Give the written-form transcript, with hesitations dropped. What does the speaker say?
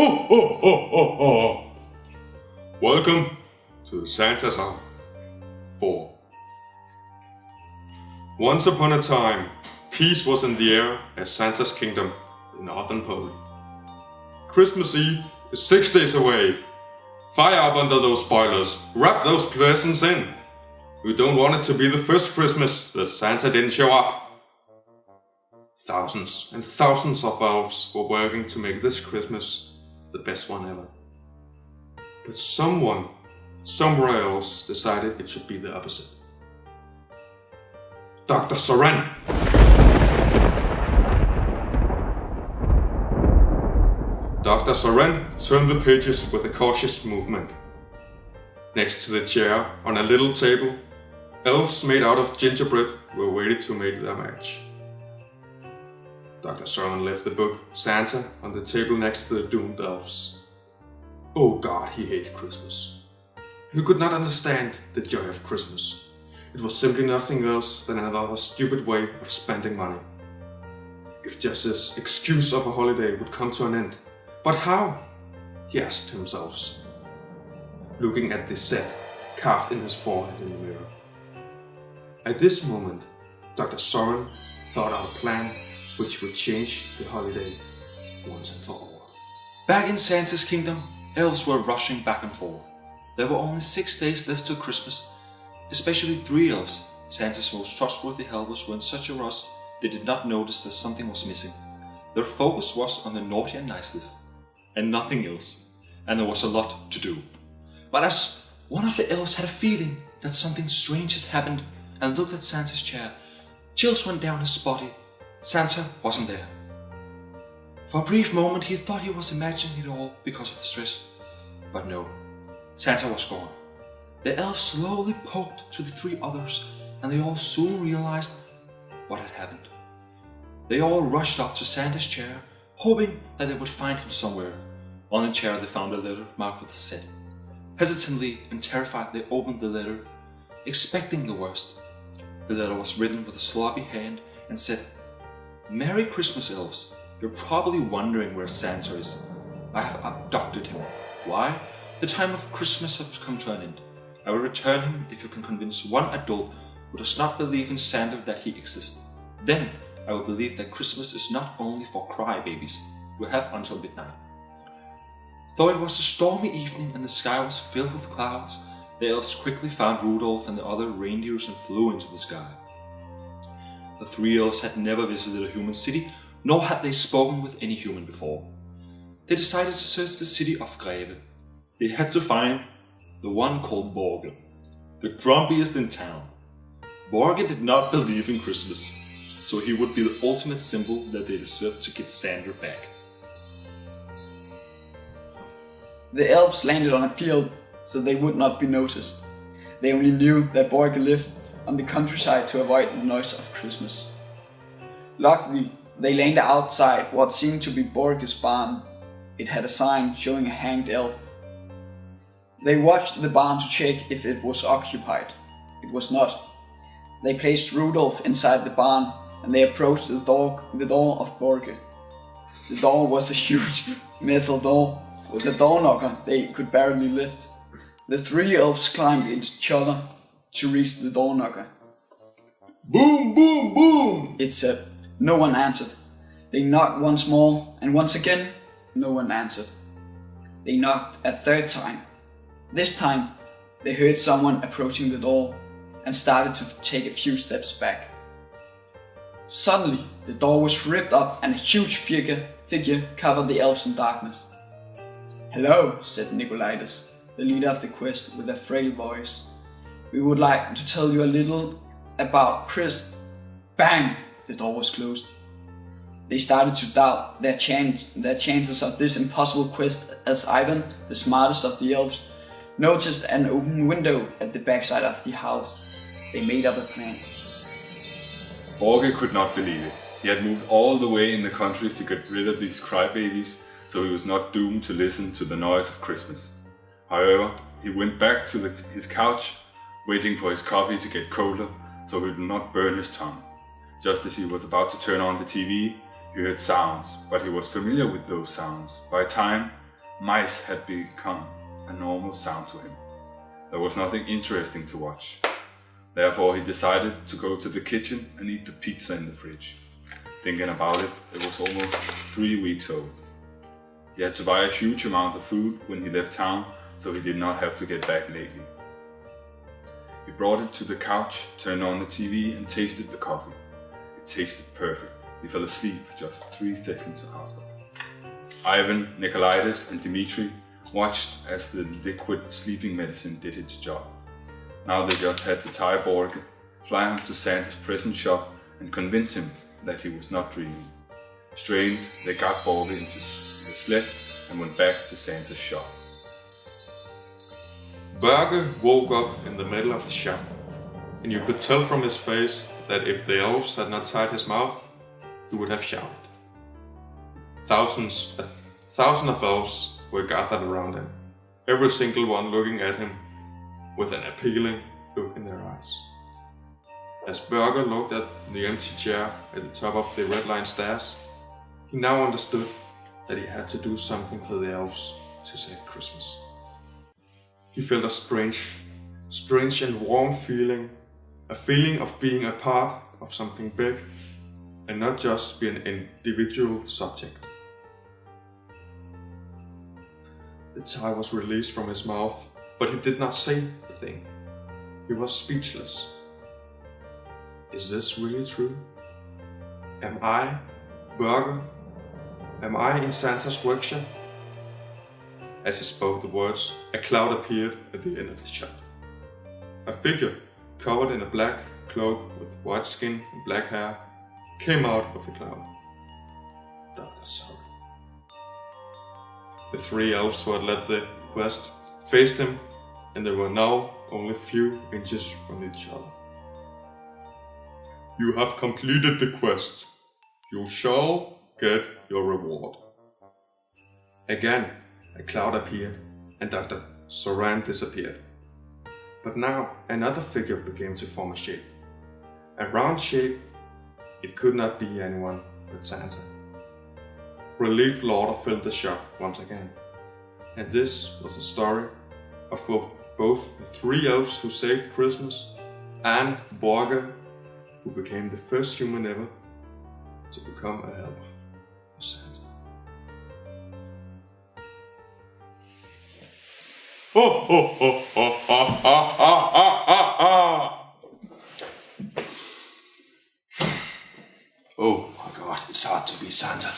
Ho, ho, ho, ho, ho. Welcome to the Santa's Ark 4. Once upon a time, peace was in the air at Santa's kingdom, the Northern Pole. Christmas Eve is 6 days away. Fire up under those spoilers, wrap those presents in. We don't want it to be the first Christmas that Santa didn't show up. Thousands and thousands of elves were working to make this Christmas the best one ever. But someone, somewhere else, decided it should be the opposite. Dr. Soren! Dr. Soren turned the pages with a cautious movement. Next to the chair, on a little table, elves made out of gingerbread were waiting to make their match. Dr. Soren left the book Santa on the table next to the doomed elves. Oh God, he hated Christmas. He could not understand the joy of Christmas. It was simply nothing else than another stupid way of spending money. If just this excuse of a holiday would come to an end. But how? He asked himself, looking at the set carved in his forehead in the mirror. At this moment, Dr. Soren thought out a plan which would change the holiday once and for all. Back in Santa's kingdom, elves were rushing back and forth. There were only 6 days left till Christmas. Especially 3 elves, Santa's most trustworthy helpers, were in such a rush they did not notice that something was missing. Their focus was on the naughty and nice list, and nothing else, and there was a lot to do. But as one of the elves had a feeling that something strange has happened and looked at Santa's chair, chills went down his body. Santa wasn't there. For a brief moment he thought he was imagining it all because of the stress. But no, Santa was gone. The elves slowly poked to the 3 others, and they all soon realized what had happened. They all rushed up to Santa's chair, hoping that they would find him somewhere. On the chair they found a letter marked with a Z. Hesitantly and terrified they opened the letter, expecting the worst. The letter was written with a sloppy hand and said, "Merry Christmas, elves. You're probably wondering where Santa is. I have abducted him. Why? The time of Christmas has come to an end. I will return him if you can convince one adult who does not believe in Santa that he exists. Then I will believe that Christmas is not only for crybabies. We'll have until midnight." Though it was a stormy evening and the sky was filled with clouds, the elves quickly found Rudolph and the other reindeers and flew into the sky. The 3 elves had never visited a human city, nor had they spoken with any human before. They decided to search the city of Greve. They had to find the one called Borge, the grumpiest in town. Borge did not believe in Christmas, so he would be the ultimate symbol that they deserved to get Santa back. The elves landed on a field so they would not be noticed. They only knew that Borge lived on the countryside to avoid the noise of Christmas. Luckily, they landed outside what seemed to be Borge's barn. It had a sign showing a hanged elf. They watched the barn to check if it was occupied. It was not. They placed Rudolph inside the barn and they approached the door of Borge. The door was a huge metal door with a door knocker they could barely lift. The 3 elves climbed into each other to reach the door knocker. Boom, boom, boom! It said. No one answered. They knocked once more, and once again, no one answered. They knocked a 3rd time. This time, they heard someone approaching the door and started to take a few steps back. Suddenly, the door was ripped up and a huge figure covered the elves in darkness. "Hello," said Nicolaitis, the leader of the quest, with a frail voice. "We would like to tell you a little about Chris." Bang! The door was closed. They started to doubt their chances of this impossible quest as Ivan, the smartest of the elves, noticed an open window at the backside of the house. They made up a plan. Borge could not believe it. He had moved all the way in the country to get rid of these crybabies, so he was not doomed to listen to the noise of Christmas. However, he went back to his couch, waiting for his coffee to get colder, so he would not burn his tongue. Just as he was about to turn on the TV, he heard sounds, but he was familiar with those sounds. By the time Mice had become a normal sound to him. There was nothing interesting to watch. Therefore, he decided to go to the kitchen and eat the pizza in the fridge. Thinking about it, it was almost 3 weeks old. He had to buy a huge amount of food when he left town, so he did not have to get back lately. He brought it to the couch, turned on the TV and tasted the coffee. It tasted perfect. He fell asleep just 3 seconds after. Ivan, Nikolaitis and Dmitri watched as the liquid sleeping medicine did its job. Now they just had to tie Borge, fly him to Santa's present shop and convince him that he was not dreaming. Strained, they got Borge into the sled and went back to Santa's shop. Børge woke up in the middle of the shop, and you could tell from his face that if the elves had not tied his mouth, he would have shouted. Thousands of elves were gathered around him, every single one looking at him with an appealing look in their eyes. As Børge looked at the empty chair at the top of the red line stairs, he now understood that he had to do something for the elves to save Christmas. He felt a strange and warm feeling, a feeling of being a part of something big and not just be an individual subject. The tie was released from his mouth, but he did not say a thing. He was speechless. Is this really true? Am I, Børge? Am I in Santa's workshop? As he spoke the words, a cloud appeared at the end of the shop. A figure covered in a black cloak with white skin and black hair came out of the cloud. Dr. Soggy. The 3 elves who had led the quest faced him, and they were now only a few inches from each other. You have completed the quest. You shall get your reward. Again, a cloud appeared, and Dr. Soran disappeared. But now another figure began to form a shape. A round shape. It could not be anyone but Santa. Relieved laughter filled the shop once again. And this was the story of both the 3 elves who saved Christmas and Borge, who became the first human ever to become a helper of Santa. Ho ho ho ho ha ha ha ha ha! Oh my God, it's hard to be Santa.